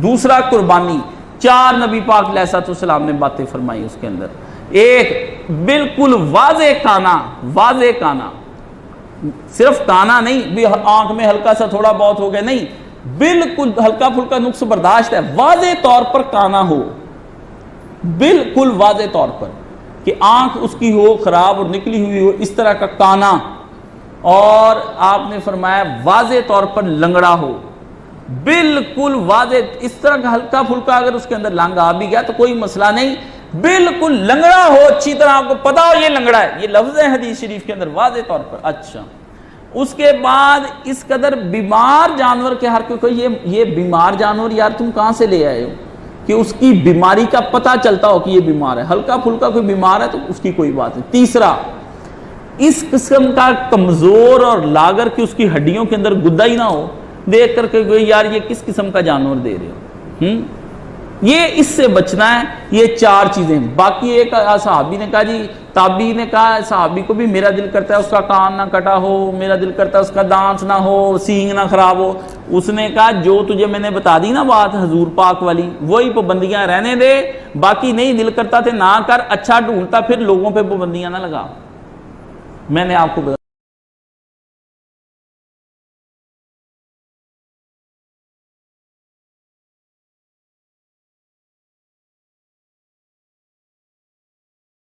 دوسرا قربانی، 4 نبی پاک علیہ السلام نے باتیں فرمائی اس کے اندر. ایک بالکل واضح کانا، صرف کانا نہیں بھی آنکھ میں ہلکا سا تھوڑا بہت ہو گیا، نہیں، بالکل ہلکا پھلکا نقص برداشت ہے، واضح طور پر کانا ہو، بالکل واضح طور پر کہ آنکھ اس کی ہو خراب اور نکلی ہوئی ہو، اس طرح کا کانا. اور آپ نے فرمایا واضح طور پر لنگڑا ہو، بالکل واضح، اس طرح کا ہلکا پھلکا اگر اس کے اندر لانگ آ بھی گیا تو کوئی مسئلہ نہیں، بالکل لنگڑا ہو، اچھی طرح آپ کو پتا ہو یہ لنگڑا ہے، یہ لفظ ہے حدیث شریف کے اندر واضح طور پر. اچھا، اس کے بعد اس قدر بیمار جانور کے ہر کوئی یہ بیمار جانور یار تم کہاں سے لے آئے ہو کہ اس کی بیماری کا پتہ چلتا ہو کہ یہ بیمار ہے. ہلکا پھلکا کوئی بیمار ہے تو اس کی کوئی بات نہیں. تیسرا، اس قسم کا کمزور اور لاگر کی اس کی ہڈیوں کے اندر گدا ہی نہ ہو، دیکھ کر کے یار یہ کس قسم کا جانور دے رہے ہو. یہ اس سے بچنا ہے. یہ 4 چیزیں. باقی ایک صحابی نے کہا جی، تابعی نے کہا صحابی کو بھی میرا دل کرتا ہے اس کا کان نہ کٹا ہو، میرا دل کرتا ہے اس کا دانت نہ ہو، سینگ نہ خراب ہو. اس نے کہا جو تجھے میں نے بتا دی نا بات حضور پاک والی، وہی پابندیاں رہنے دے، باقی نہیں دل کرتا تھے نہ کر. اچھا ڈھونڈتا پھر لوگوں پہ پابندیاں نہ لگا. میں نے آپ کو